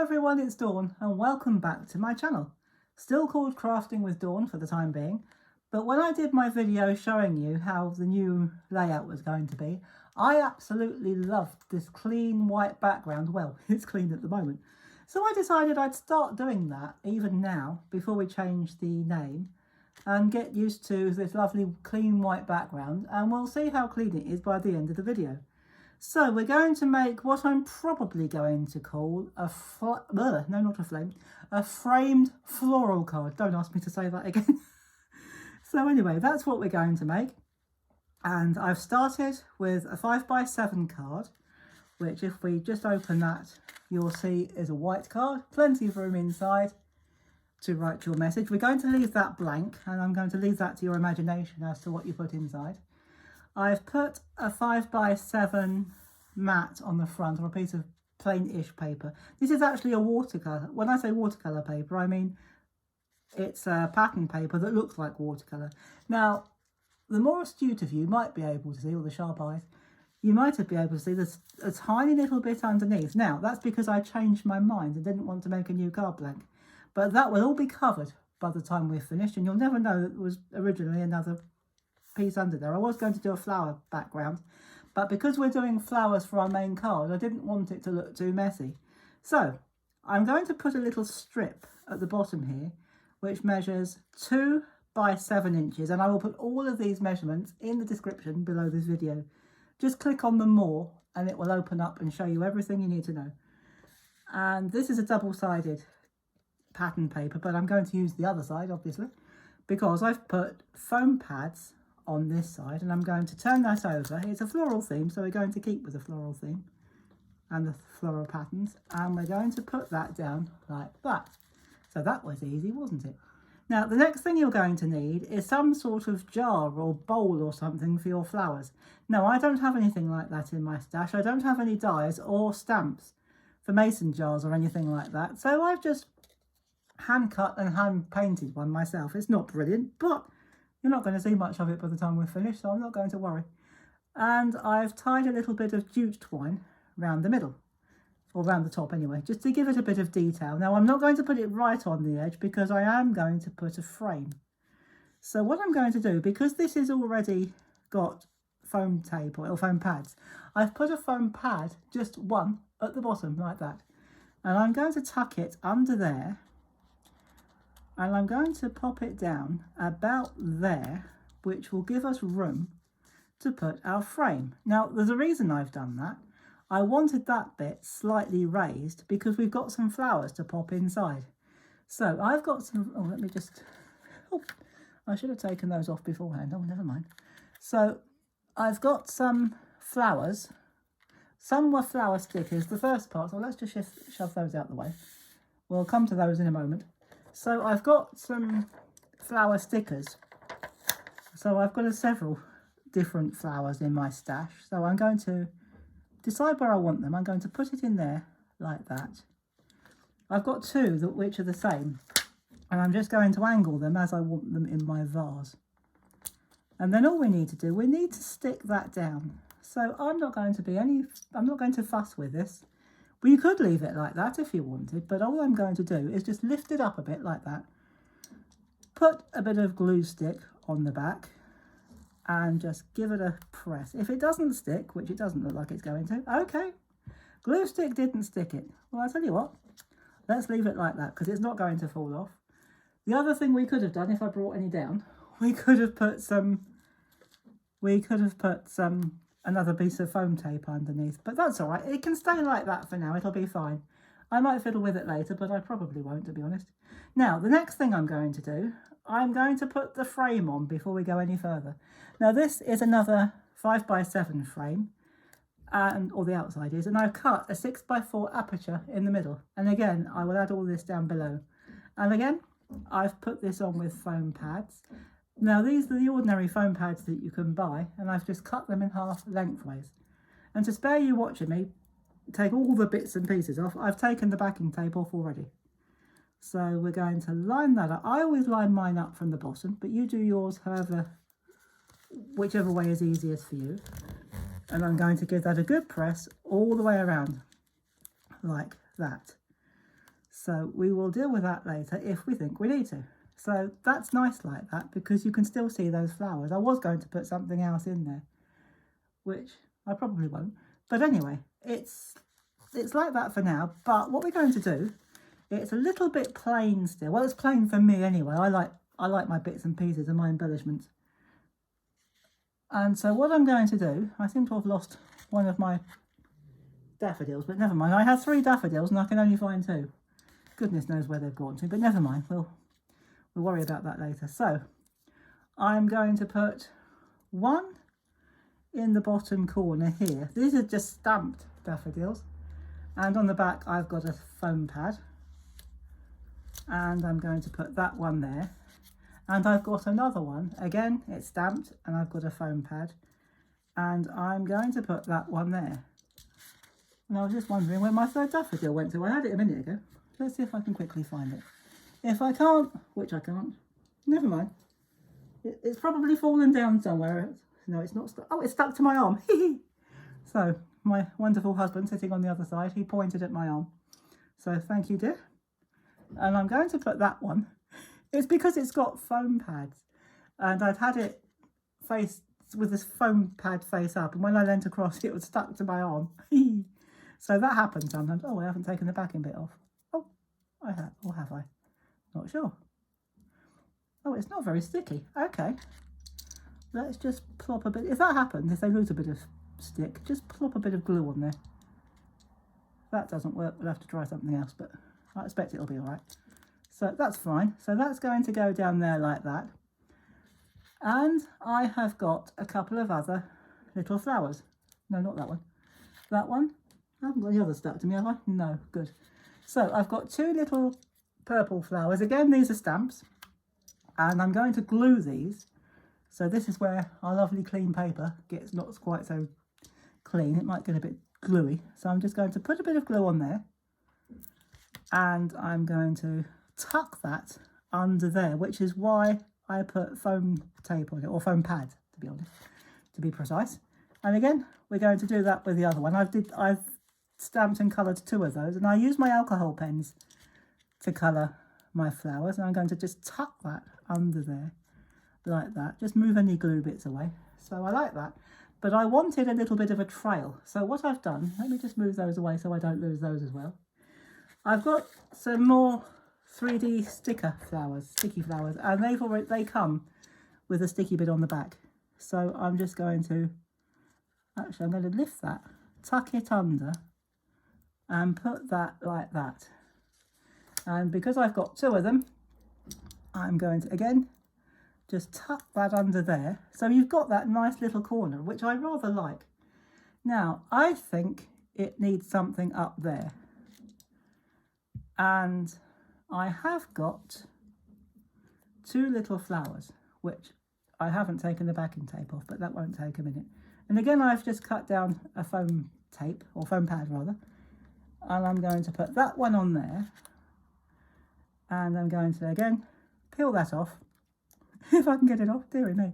everyone, it's Dawn and welcome back to my channel. Still called Crafting with Dawn for the time being, but when I did my video showing you how the new layout was going to be, I absolutely loved this clean white background. Well, it's clean at the moment. So I decided I'd start doing that even now before we change the name and get used to this lovely clean white background, and we'll see how clean it is by the end of the video. So we're going to make what I'm probably going to call a framed floral card. Don't ask me to say that again. So anyway, that's what we're going to make. And I've started with a 5x7 card, which if we just open that, you'll see is a white card. Plenty of room inside to write your message. We're going to leave that blank, and I'm going to leave that to your imagination as to what you put inside. I've put a 5x7 mat on the front, or a piece of plain-ish paper. This is actually a watercolour. When I say watercolour paper, I mean it's a pattern paper that looks like watercolour. Now, the more astute of you might be able to see, or the sharp eyes, you might be able to see there's a tiny little bit underneath. Now, that's because I changed my mind and didn't want to make a new card blank. But that will all be covered by the time we're finished, and you'll never know that there was originally another piece under there. I was going to do a flower background, but because we're doing flowers for our main card, I didn't want it to look too messy. So I'm going to put a little strip at the bottom here, which measures 2 by 7 inches, and I will put all of these measurements in the description below this video. Just click on the more and it will open up and show you everything you need to know. And this is a double-sided pattern paper, but I'm going to use the other side, obviously, because I've put foam pads on this side, and I'm going to turn that over. It's a floral theme, so we're going to keep with the floral theme and the floral patterns, and we're going to put that down like that. So that was easy, wasn't it? Now, the next thing you're going to need is some sort of jar or bowl or something for your flowers. No, I don't have anything like that in my stash. I don't have any dies or stamps for mason jars or anything like that, so I've just hand cut and hand painted one myself. It's not brilliant, but you're not going to see much of it by the time we're finished, so I'm not going to worry. And I've tied a little bit of jute twine around the middle, or around the top anyway, just to give it a bit of detail. Now, I'm not going to put it right on the edge because I am going to put a frame. So what I'm going to do, because this is already got foam tape or foam pads, I've put a foam pad, just one, at the bottom like that. And I'm going to tuck it under there, and I'm going to pop it down about there, which will give us room to put our frame. Now, there's a reason I've done that. I wanted that bit slightly raised because we've got some flowers to pop inside. So I've got some, I should have taken those off beforehand. Oh, never mind. So I've got some flowers. Some were flower stickers, the first part, so let's just shove those out the way. We'll come to those in a moment. So I've got some flower stickers. So I've got several different flowers in my stash. So I'm going to decide where I want them. I'm going to put it in there like that. I've got two which are the same, and I'm just going to angle them as I want them in my vase. And then all we need to do, we need to stick that down. So I'm not going to fuss with this. Well, you could leave it like that if you wanted, but all I'm going to do is just lift it up a bit like that. Put a bit of glue stick on the back and just give it a press. If it doesn't stick, which it doesn't look like it's going to, okay, glue stick didn't stick it. Well, I'll tell you what, let's leave it like that because it's not going to fall off. The other thing we could have done, if I brought any down, we could have put another piece of foam tape underneath, but that's all right. It can stay like that for now. It'll be fine. I might fiddle with it later, but I probably won't, to be honest. Now, the next thing I'm going to do, I'm going to put the frame on before we go any further. Now, this is another 5x7 frame, or the outside is, and I've cut a 6x4 aperture in the middle. And again, I will add all this down below. And again, I've put this on with foam pads. Now, these are the ordinary foam pads that you can buy, and I've just cut them in half lengthways. And to spare you watching me take all the bits and pieces off, I've taken the backing tape off already. So we're going to line that up. I always line mine up from the bottom, but you do yours whichever way is easiest for you. And I'm going to give that a good press all the way around, like that. So we will deal with that later if we think we need to. So that's nice like that because you can still see those flowers. I was going to put something else in there, which I probably won't. But anyway, it's like that for now. But what we're going to do, it's a little bit plain still. Well, it's plain for me anyway. I like my bits and pieces and my embellishments. And so what I'm going to do, I seem to have lost one of my daffodils, but never mind. I had 3 daffodils and I can only find 2. Goodness knows where they've gone to, but never mind. We'll worry about that later. So I'm going to put one in the bottom corner here. These are just stamped daffodils. And on the back I've got a foam pad. And I'm going to put that one there. And I've got another one. Again, it's stamped and I've got a foam pad. And I'm going to put that one there. And I was just wondering where my 3rd daffodil went to. I had it a minute ago. Let's see if I can quickly find it. If I can't, which I can't, never mind. It's probably fallen down somewhere. No, it's not stuck. Oh, it's stuck to my arm. So my wonderful husband sitting on the other side, he pointed at my arm. So thank you, dear. And I'm going to put that one. It's because it's got foam pads. And I'd had it face with this foam pad face up. And when I leant across, it was stuck to my arm. So that happens sometimes. Oh, I haven't taken the backing bit off. Oh, I have. Or have I? Not sure. Oh, it's not very sticky. Okay. Let's just plop a bit. If that happens, if they lose a bit of stick, just plop a bit of glue on there. If that doesn't work, we'll have to try something else, but I expect it'll be all right. So that's fine. So that's going to go down there like that. And I have got a couple of other little flowers. No, not that one. That one. I haven't got any others stuck to me, have I? No, good. So I've got 2 little purple flowers. Again, these are stamps. And I'm going to glue these. So this is where our lovely clean paper gets not quite so clean. It might get a bit gluey. So I'm just going to put a bit of glue on there. And I'm going to tuck that under there, which is why I put foam tape on it, or foam pad, to be honest, to be precise. And again, we're going to do that with the other one. I've stamped and coloured 2 of those, and I use my alcohol pens to colour my flowers. And I'm going to just tuck that under there, like that. Just move any glue bits away. So I like that. But I wanted a little bit of a trail. So what I've done, let me just move those away so I don't lose those as well. I've got some more 3D sticker flowers, sticky flowers, and they come with a sticky bit on the back. So I'm just going to, actually I'm going to lift that, tuck it under and put that like that. And because I've got 2 of them, I'm going to, again, just tuck that under there. So you've got that nice little corner, which I rather like. Now, I think it needs something up there. And I have got 2 little flowers, which I haven't taken the backing tape off, but that won't take a minute. And again, I've just cut down a foam tape, or foam pad rather, and I'm going to put that one on there. And I'm going to, again, peel that off, if I can get it off, dearie me.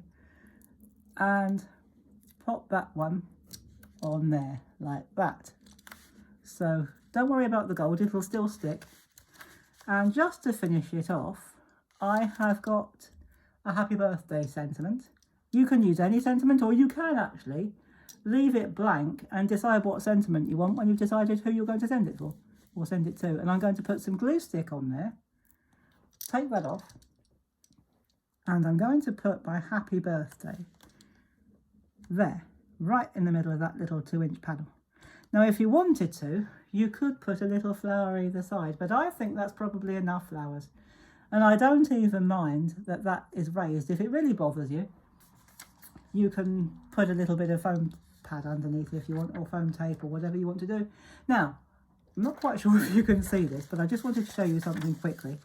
And pop that one on there, like that. So don't worry about the gold, it'll still stick. And just to finish it off, I have got a happy birthday sentiment. You can use any sentiment, or you can actually leave it blank and decide what sentiment you want when you've decided who you're going to send it for, or send it to. And I'm going to put some glue stick on there, take that off, and I'm going to put my happy birthday there, right in the middle of that little 2-inch panel. Now, if you wanted to, you could put a little flower either side, but I think that's probably enough flowers. And I don't even mind that that is raised. If it really bothers you, you can put a little bit of foam pad underneath if you want, or foam tape, or whatever you want to do. Now, I'm not quite sure if you can see this, but I just wanted to show you something quickly.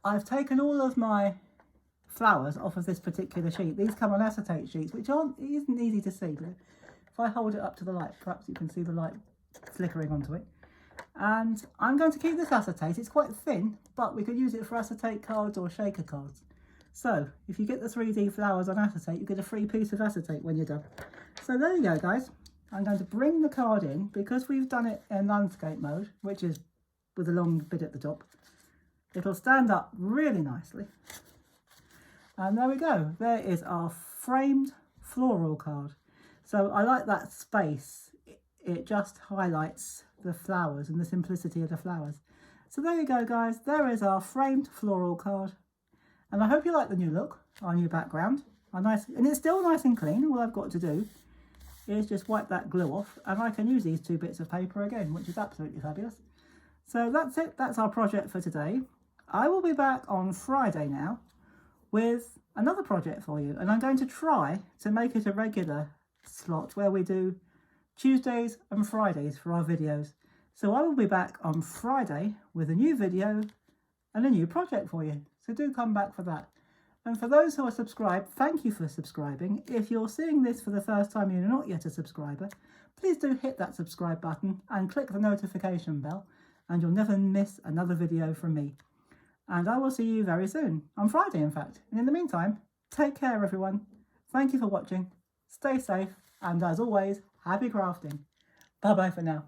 I've taken all of my flowers off of this particular sheet. These come on acetate sheets, which isn't easy to see, but if I hold it up to the light, perhaps you can see the light flickering onto it. And I'm going to keep this acetate. It's quite thin, but we could use it for acetate cards or shaker cards. So if you get the 3D flowers on acetate, you get a free piece of acetate when you're done. So there you go, guys. I'm going to bring the card in, because we've done it in landscape mode, which is with a long bit at the top. It'll stand up really nicely. And there we go. There is our framed floral card. So I like that space. It just highlights the flowers and the simplicity of the flowers. So there you go, guys. There is our framed floral card. And I hope you like the new look, our new background. And it's still nice and clean. All I've got to do is just wipe that glue off, and I can use these 2 bits of paper again, which is absolutely fabulous. So that's it. That's our project for today. I will be back on Friday now with another project for you, and I'm going to try to make it a regular slot where we do Tuesdays and Fridays for our videos. So I will be back on Friday with a new video and a new project for you. So do come back for that. And for those who are subscribed, thank you for subscribing. If you're seeing this for the first time and you're not yet a subscriber, please do hit that subscribe button and click the notification bell, and you'll never miss another video from me. And I will see you very soon, on Friday in fact. And in the meantime, take care everyone. Thank you for watching, stay safe, and as always, happy crafting. Bye bye for now.